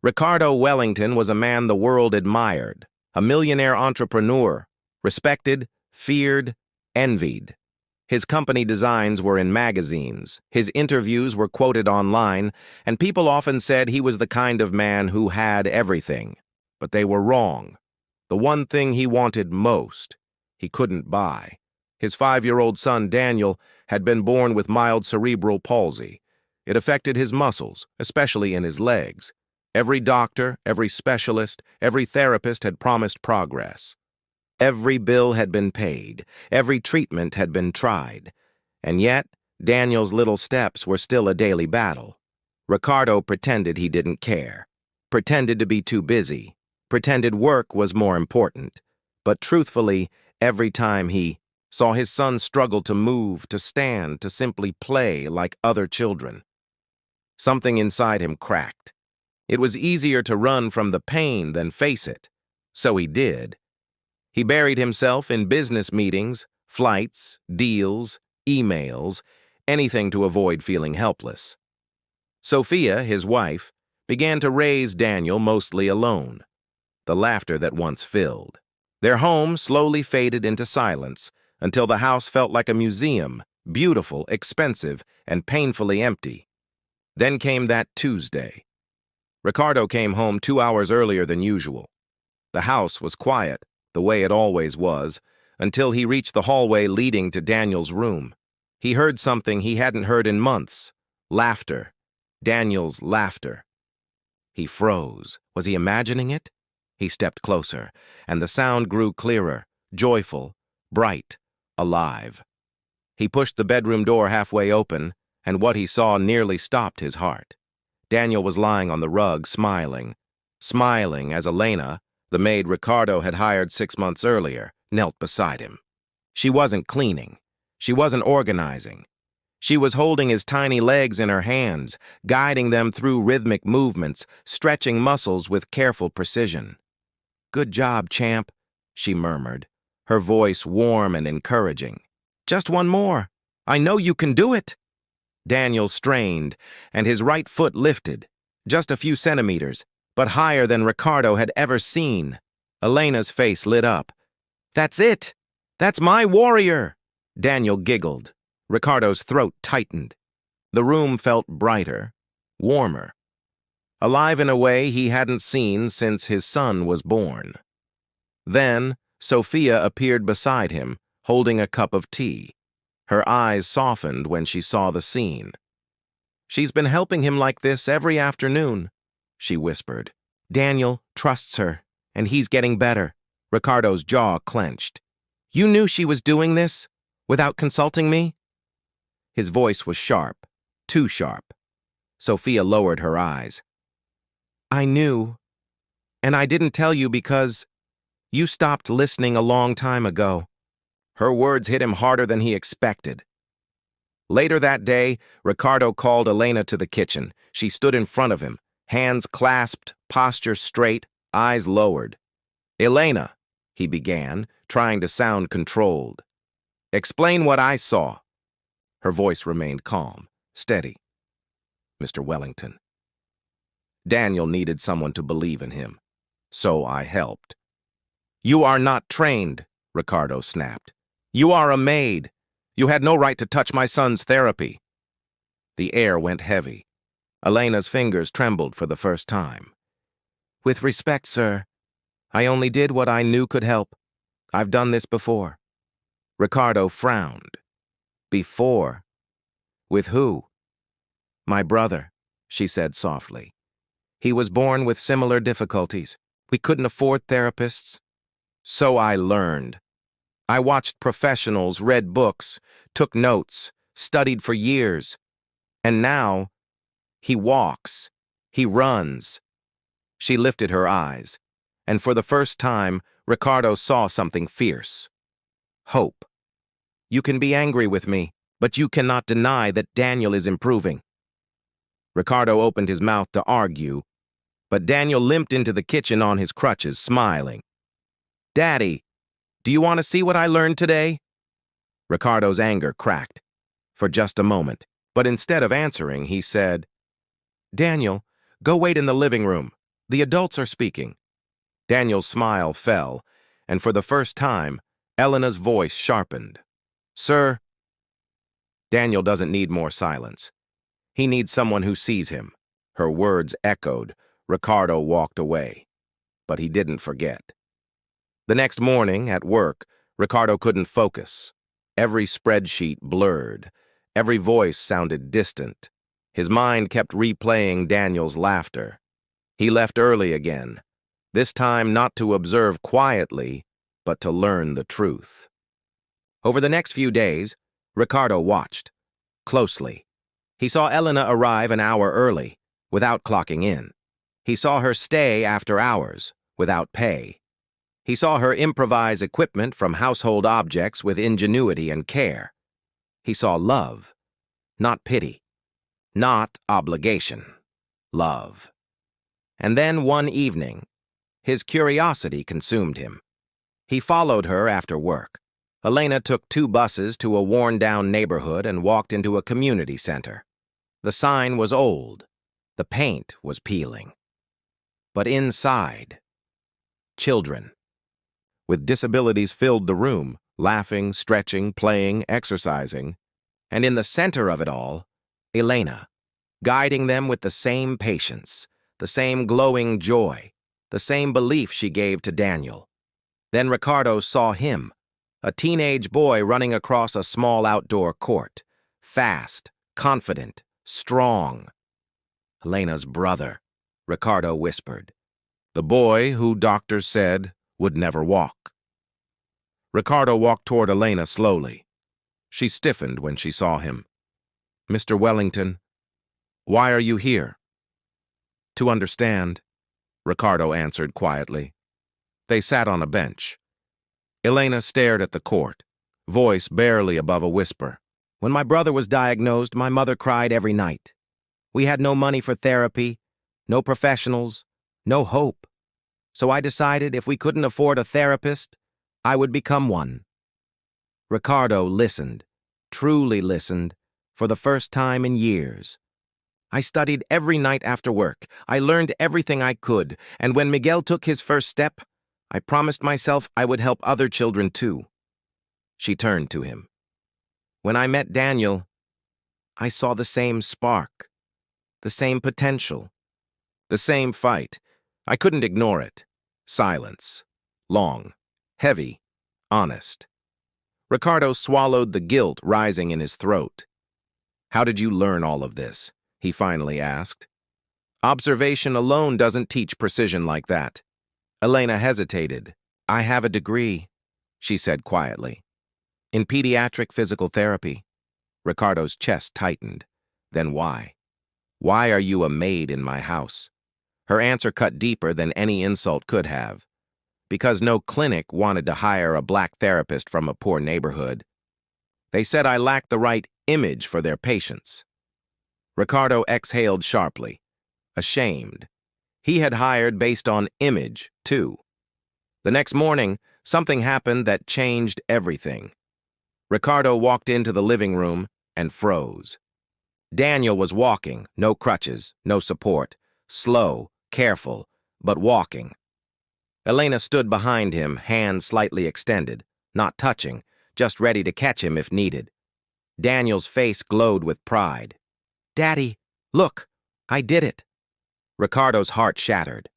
Ricardo Wellington was a man the world admired, a millionaire entrepreneur, respected, feared, envied. His company designs were in magazines, his interviews were quoted online, and people often said he was the kind of man who had everything. But they were wrong. The one thing he wanted most, he couldn't buy. His 5-year-old son, Daniel, had been born with mild cerebral palsy. It affected his muscles, especially in his legs. Every doctor, every specialist, every therapist had promised progress. Every bill had been paid, every treatment had been tried. And yet, Daniel's little steps were still a daily battle. Ricardo pretended he didn't care, pretended to be too busy, pretended work was more important. But truthfully, every time he saw his son struggle to move, to stand, to simply play like other children, something inside him cracked. It was easier to run from the pain than face it. So he did. He buried himself in business meetings, flights, deals, emails, anything to avoid feeling helpless. Sophia, his wife, began to raise Daniel mostly alone. The laughter that once filled. Their home slowly faded into silence until the house felt like a museum, beautiful, expensive, and painfully empty. Then came that Tuesday. Ricardo came home 2 hours earlier than usual. The house was quiet, the way it always was, until he reached the hallway leading to Daniel's room. He heard something he hadn't heard in months. Laughter. Daniel's laughter. He froze. Was he imagining it? He stepped closer, and the sound grew clearer, joyful, bright, alive. He pushed the bedroom door halfway open, and what he saw nearly stopped his heart. Daniel was lying on the rug, smiling as Elena, the maid Ricardo had hired 6 months earlier, knelt beside him. She wasn't cleaning. She wasn't organizing. She was holding his tiny legs in her hands, guiding them through rhythmic movements, stretching muscles with careful precision. "Good job, champ," she murmured, her voice warm and encouraging. "Just one more. I know you can do it." Daniel strained, and his right foot lifted, just a few centimeters, but higher than Ricardo had ever seen. Elena's face lit up. "That's it! That's my warrior!" Daniel giggled. Ricardo's throat tightened. The room felt brighter, warmer, alive in a way he hadn't seen since his son was born. Then, Sophia appeared beside him, holding a cup of tea. Her eyes softened when she saw the scene. "She's been helping him like this every afternoon," she whispered. "Daniel trusts her, and he's getting better." Ricardo's jaw clenched. "You knew she was doing this, without consulting me?" His voice was sharp, too sharp. Sophia lowered her eyes. "I knew, and I didn't tell you because you stopped listening a long time ago." Her words hit him harder than he expected. Later that day, Ricardo called Elena to the kitchen. She stood in front of him, hands clasped, posture straight, eyes lowered. "Elena," he began, trying to sound controlled. "Explain what I saw." Her voice remained calm, steady. "Mr. Wellington." Daniel needed someone to believe in him, so I helped. "You are not trained," Ricardo snapped. "You are a maid. You had no right to touch my son's therapy." The air went heavy. Elena's fingers trembled for the first time. "With respect, sir, I only did what I knew could help. I've done this before." Ricardo frowned. "Before? With who?" "My brother," she said softly. "He was born with similar difficulties. We couldn't afford therapists. So I learned. I watched professionals, read books, took notes, studied for years. And now, he walks. He runs." She lifted her eyes, and for the first time, Ricardo saw something fierce. Hope. "You can be angry with me, but you cannot deny that Daniel is improving." Ricardo opened his mouth to argue, but Daniel limped into the kitchen on his crutches, smiling. "Daddy, do you want to see what I learned today?" Ricardo's anger cracked for just a moment, but instead of answering, he said, "Daniel, go wait in the living room. The adults are speaking. Daniel's smile fell, and for the first time, Elena's voice sharpened. Sir, Daniel doesn't need more silence. He needs someone who sees him. Her words echoed. Ricardo walked away. But he didn't forget. The next morning, at work, Ricardo couldn't focus. Every spreadsheet blurred. Every voice sounded distant. His mind kept replaying Daniel's laughter. He left early again, this time not to observe quietly, but to learn the truth. Over the next few days, Ricardo watched closely. He saw Elena arrive an hour early, without clocking in. He saw her stay after hours, without pay. He saw her improvise equipment from household objects with ingenuity and care. He saw love, not pity, not obligation, love. And then one evening, his curiosity consumed him. He followed her after work. Elena took 2 buses to a worn-down neighborhood and walked into a community center. The sign was old. The paint was peeling. But inside, children with disabilities filled the room, laughing, stretching, playing, exercising. And in the center of it all, Elena, guiding them with the same patience, the same glowing joy, the same belief she gave to Daniel. Then Ricardo saw him, a teenage boy running across a small outdoor court, fast, confident, strong. Elena's brother, Ricardo whispered. The boy who doctors said would never walk. Ricardo walked toward Elena slowly. She stiffened when she saw him. Mr. Wellington, why are you here? To understand, Ricardo answered quietly. They sat on a bench. Elena stared at the court, voice barely above a whisper. When my brother was diagnosed, my mother cried every night. We had no money for therapy, no professionals, no hope. So I decided if we couldn't afford a therapist, I would become one. Ricardo listened, truly listened, for the first time in years. I studied every night after work. I learned everything I could, and when Miguel took his first step, I promised myself I would help other children too. She turned to him. When I met Daniel, I saw the same spark, the same potential, the same fight. I couldn't ignore it. Silence. Long. Heavy. Honest. Ricardo swallowed the guilt rising in his throat. How did you learn all of this? He finally asked. Observation alone doesn't teach precision like that. Elena hesitated. I have a degree, she said quietly. In pediatric physical therapy. Ricardo's chest tightened. Then why? Why are you a maid in my house? Her answer cut deeper than any insult could have. Because no clinic wanted to hire a black therapist from a poor neighborhood. They said I lacked the right image for their patients. Ricardo exhaled sharply, ashamed. He had hired based on image, too. The next morning, something happened that changed everything. Ricardo walked into the living room and froze. Daniel was walking, no crutches, no support, slow, careful, but walking. Elena stood behind him, hands slightly extended, not touching, just ready to catch him if needed. Daniel's face glowed with pride. Daddy, look, I did it. Ricardo's heart shattered.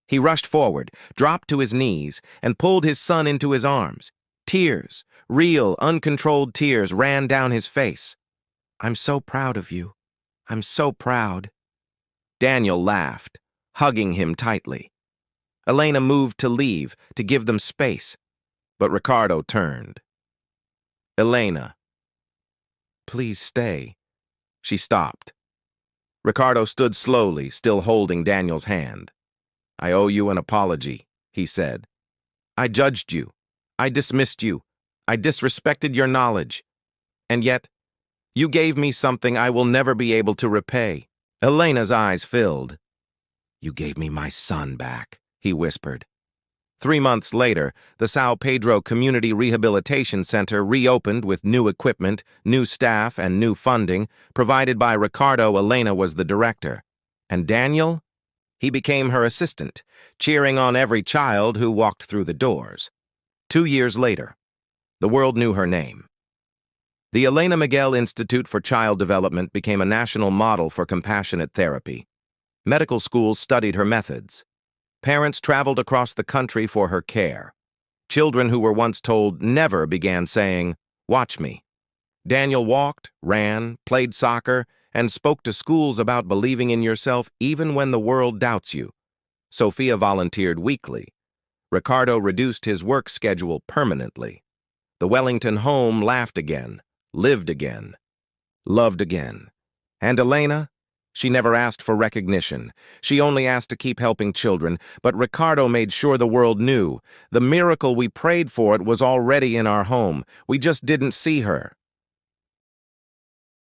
He rushed forward, dropped to his knees, and pulled his son into his arms. Tears, real, uncontrolled tears, ran down his face. I'm so proud of you. I'm so proud. Daniel laughed, hugging him tightly. Elena moved to leave, to give them space, but Ricardo turned. Elena. Please stay. She stopped. Ricardo stood slowly, still holding Daniel's hand. I owe you an apology, he said. I judged you. I dismissed you. I disrespected your knowledge. And yet, you gave me something I will never be able to repay. Elena's eyes filled. You gave me my son back, he whispered. 3 months later, the Sao Pedro Community Rehabilitation Center reopened with new equipment, new staff, and new funding, provided by Ricardo. Elena was the director. And Daniel? He became her assistant, cheering on every child who walked through the doors. 2 years later, the world knew her name. The Elena Miguel Institute for Child Development became a national model for compassionate therapy. Medical schools studied her methods. Parents traveled across the country for her care. Children who were once told never began saying, "Watch me." Daniel walked, ran, played soccer, and spoke to schools about believing in yourself even when the world doubts you. Sophia volunteered weekly. Ricardo reduced his work schedule permanently. The Wellington home laughed again, lived again, loved again. And Elena? She never asked for recognition. She only asked to keep helping children, but Ricardo made sure the world knew. The miracle we prayed for it was already in our home. We just didn't see her.